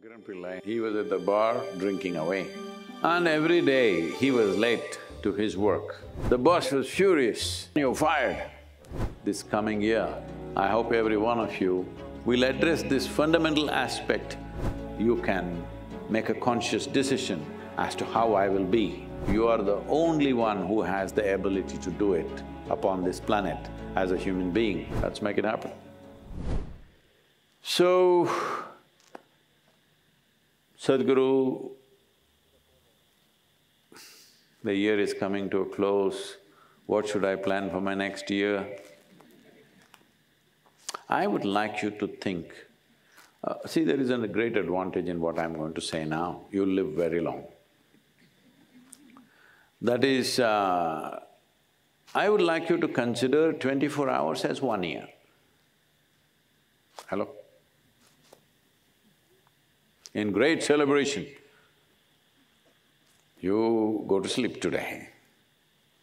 Pillai, he was at the bar drinking away. And every day he was late to his work. The boss was furious, "You're fired." This coming year, I hope every one of you will address this fundamental aspect. You can make a conscious decision as to how I will be. You are the only one who has the ability to do it upon this planet as a human being. Let's make it happen. So, Sadhguru, the year is coming to a close. What should I plan for my next year? I would like you to think, see, there is a great advantage in what I'm going to say now. You'll live very long. That is, I would like you to consider 24 hours as 1 year. Hello? In great celebration, you go to sleep today,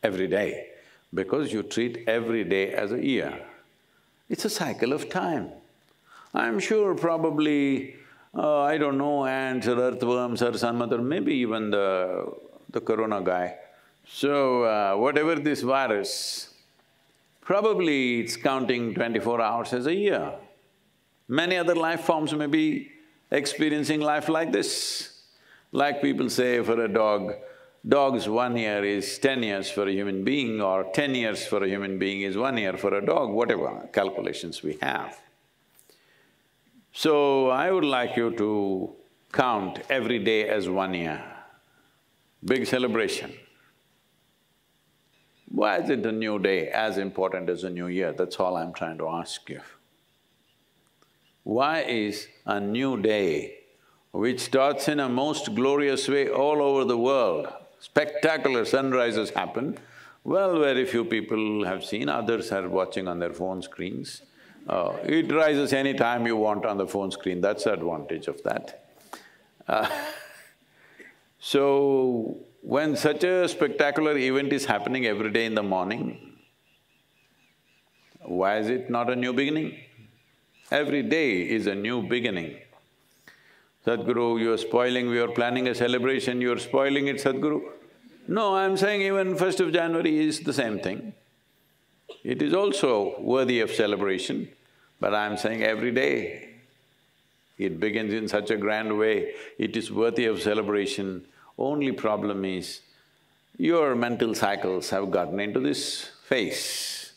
every day, because you treat every day as a year. It's a cycle of time. I'm sure probably, I don't know, ants or earthworms or some other, maybe even the corona guy. So, whatever this virus, probably it's counting 24 hours as a year. Many other life forms may be experiencing life like this. Like people say for a dog's 1 year is 10 years for a human being, or 10 years for a human being is 1 year for a dog, whatever calculations we have. So, I would like you to count every day as 1 year. Big celebration. Why is it a new day as important as a new year? That's all I'm trying to ask you. Why is a new day, which starts in a most glorious way all over the world, spectacular sunrises happen, well, very few people have seen, others are watching on their phone screens. It rises any time you want on the phone screen, that's the advantage of that. So, when such a spectacular event is happening every day in the morning, why is it not a new beginning? Every day is a new beginning. Sadhguru, you're spoiling, we are planning a celebration, you're spoiling it, Sadhguru. No, I'm saying even 1st of January is the same thing. It is also worthy of celebration, but I'm saying every day. It begins in such a grand way, it is worthy of celebration. Only problem is, your mental cycles have gotten into this phase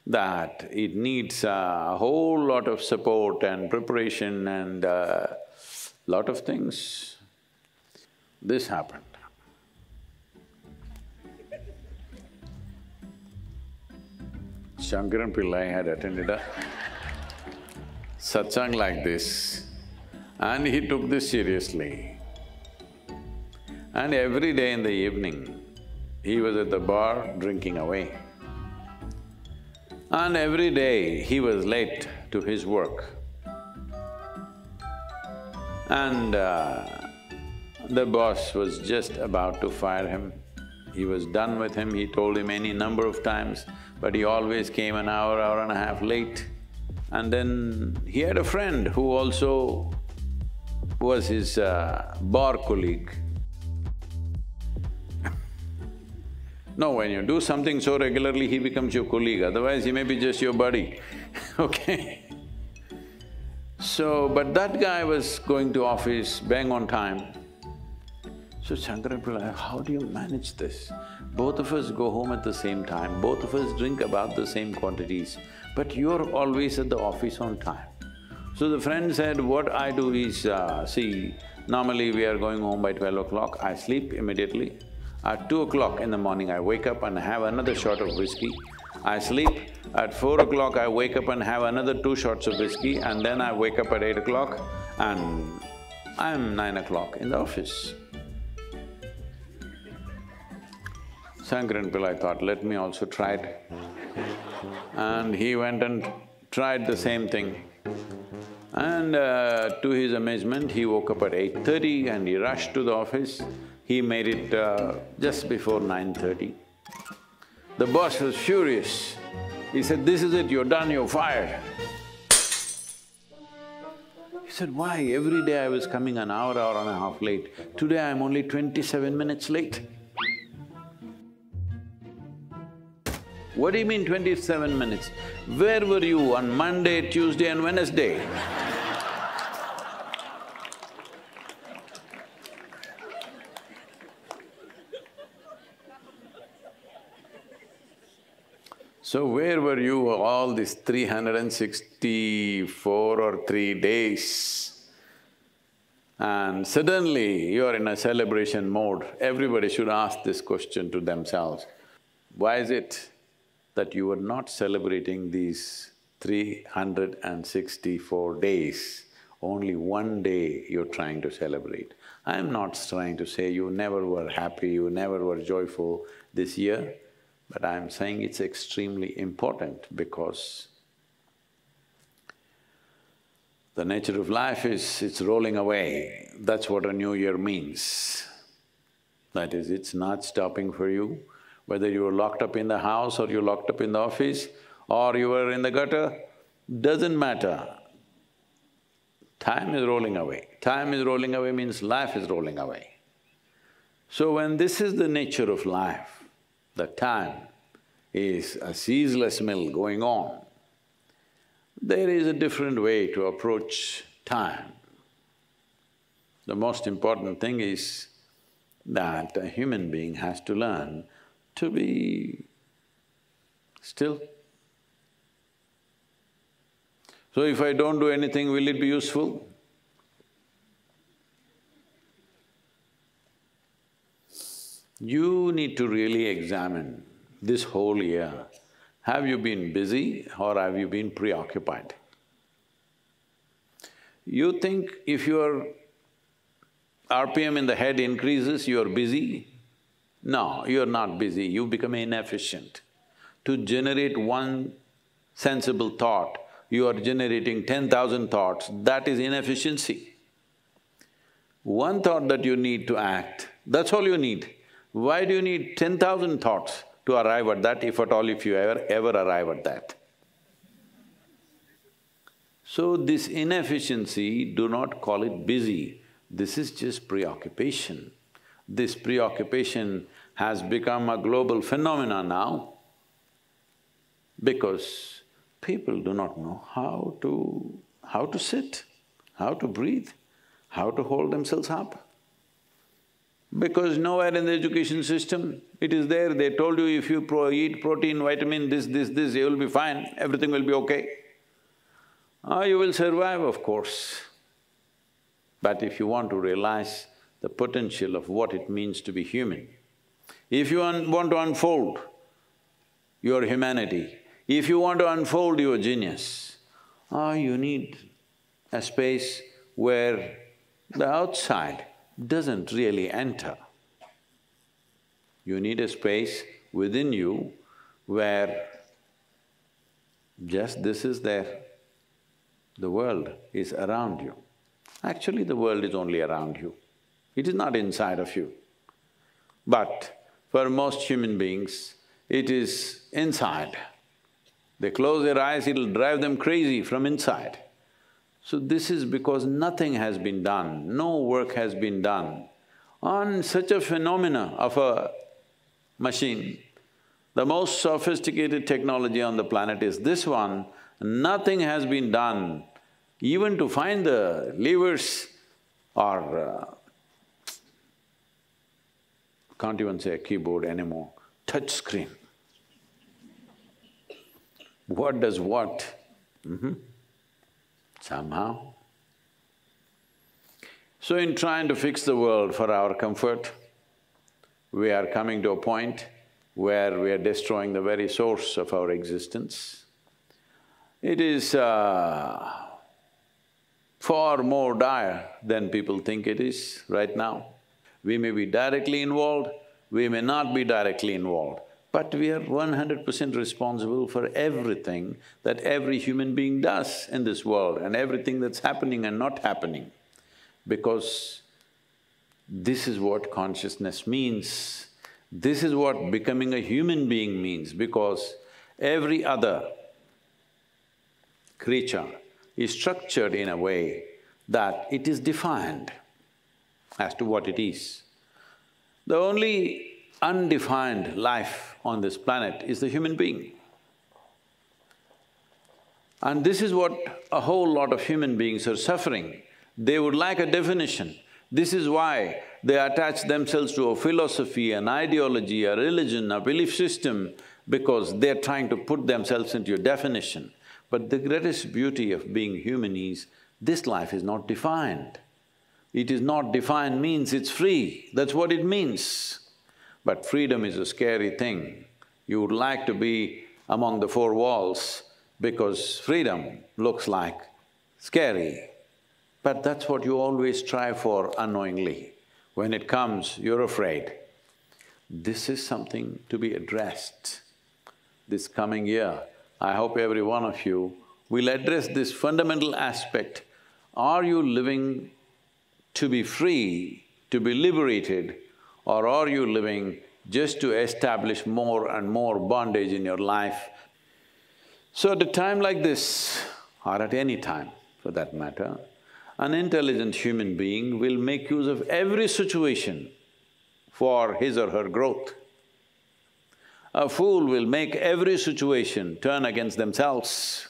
that it needs a whole lot of support and preparation and lot of things. This happened. Shankaran Pillai had attended a satsang like this and he took this seriously. And every day in the evening, he was at the bar drinking away. And every day he was late to his work. And the boss was just about to fire him. He was done with him, he told him any number of times, but he always came an hour, hour and a half late. And then he had a friend who also was his bar colleague. No, when you do something so regularly, he becomes your colleague, otherwise he may be just your buddy, okay? So, but that guy was going to office bang on time. So Shankaran Pillai, how do you manage this? Both of us go home at the same time, both of us drink about the same quantities, but you're always at the office on time. So the friend said, what I do is, see, normally we are going home by 12 o'clock, I sleep immediately. At 2 o'clock in the morning, I wake up and have another shot of whiskey. I sleep. At 4 o'clock, I wake up and have another 2 shots of whiskey, and then I wake up at 8 o'clock and I'm 9 o'clock in the office. Shankaran Pillai thought, let me also try it. And he went and tried the same thing. And to his amazement, he woke up at 8:30 and he rushed to the office. He made it just before 9:30. The boss was furious. He said, "This is it, you're done, you're fired." He said, why? Every day I was coming an hour and a half late. Today I'm only 27 minutes late. What do you mean 27 minutes? Where were you on Monday, Tuesday and Wednesday? So where were you all these 364 or 3 days? And suddenly you're in a celebration mode. Everybody should ask this question to themselves. Why is it that you were not celebrating these 364 days? Only one day you're trying to celebrate. I'm not trying to say you never were happy, you never were joyful this year. But I'm saying it's extremely important because the nature of life is, it's rolling away. That's what a new year means. That is, it's not stopping for you. Whether you were locked up in the house or you're locked up in the office or you were in the gutter, doesn't matter. Time is rolling away. Time is rolling away means life is rolling away. So when this is the nature of life, the time is a ceaseless mill going on. There is a different way to approach time. The most important thing is that a human being has to learn to be still. So if I don't do anything, will it be useful? You need to really examine this whole year. Have you been busy or have you been preoccupied? You think if your RPM in the head increases, you're busy? No, you're not busy, you become inefficient. To generate one sensible thought, you are generating 10,000 thoughts, that is inefficiency. One thought that you need to act, that's all you need. Why do you need 10,000 thoughts to arrive at that, if at all, if you ever arrive at that? So this inefficiency, do not call it busy, this is just preoccupation. This preoccupation has become a global phenomenon now because people do not know how to sit, how to breathe, how to hold themselves up. Because nowhere in the education system it is there, they told you if you eat protein, vitamin, this, you will be fine, everything will be okay. You will survive, of course. But if you want to realize the potential of what it means to be human, if you want to unfold your humanity, if you want to unfold your genius, you need a space where the outside doesn't really enter. You need a space within you where just this is there. The world is around you. Actually, the world is only around you. It is not inside of you. But for most human beings, it is inside. They close their eyes, it'll drive them crazy from inside. So this is because nothing has been done, no work has been done on such a phenomena of a machine. The most sophisticated technology on the planet is this one, nothing has been done even to find the levers or can't even say a keyboard anymore, touch screen. What does what? Somehow. So in trying to fix the world for our comfort, we are coming to a point where we are destroying the very source of our existence. It is far more dire than people think it is right now. We may be directly involved, we may not be directly involved, but we are 100% responsible for everything that every human being does in this world and everything that's happening and not happening. Because this is what consciousness means, this is what becoming a human being means, because every other creature is structured in a way that it is defined as to what it is. The only undefined life on this planet is the human being. And this is what a whole lot of human beings are suffering. They would like a definition. This is why they attach themselves to a philosophy, an ideology, a religion, a belief system, because they're trying to put themselves into a definition. But the greatest beauty of being human is, this life is not defined. It is not defined means it's free, that's what it means. But freedom is a scary thing. You would like to be among the four walls because freedom looks like scary. But that's what you always strive for unknowingly. When it comes, you're afraid. This is something to be addressed. This coming year, I hope every one of you will address this fundamental aspect. Are you living to be free, to be liberated, or are you living just to establish more and more bondage in your life? So at a time like this, or at any time for that matter, an intelligent human being will make use of every situation for his or her growth. A fool will make every situation turn against themselves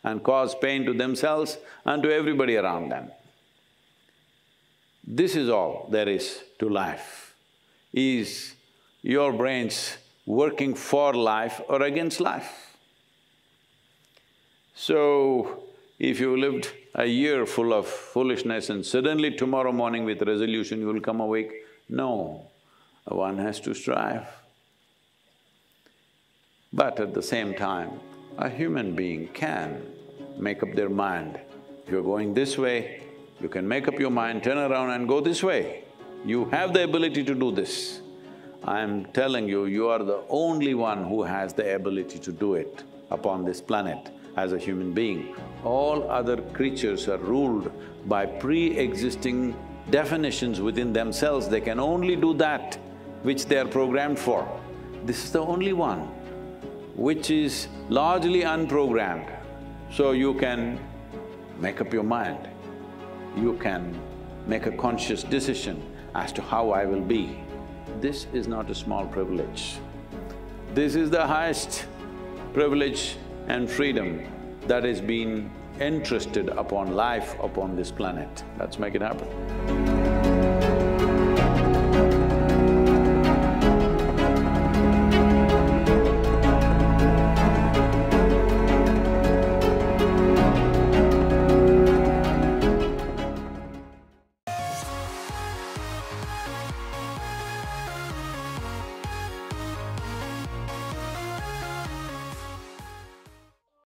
and cause pain to themselves and to everybody around them. This is all there is to life. Is your brains working for life or against life? So, if you lived a year full of foolishness and suddenly tomorrow morning with resolution you will come awake, no, one has to strive. But at the same time, a human being can make up their mind. If you're going this way, you can make up your mind, turn around and go this way. You have the ability to do this. I'm telling you, you are the only one who has the ability to do it upon this planet as a human being. All other creatures are ruled by pre-existing definitions within themselves. They can only do that which they are programmed for. This is the only one which is largely unprogrammed. So you can make up your mind. You can make a conscious decision as to how I will be. This is not a small privilege. This is the highest privilege and freedom that has been entrusted upon life upon this planet. Let's make it happen.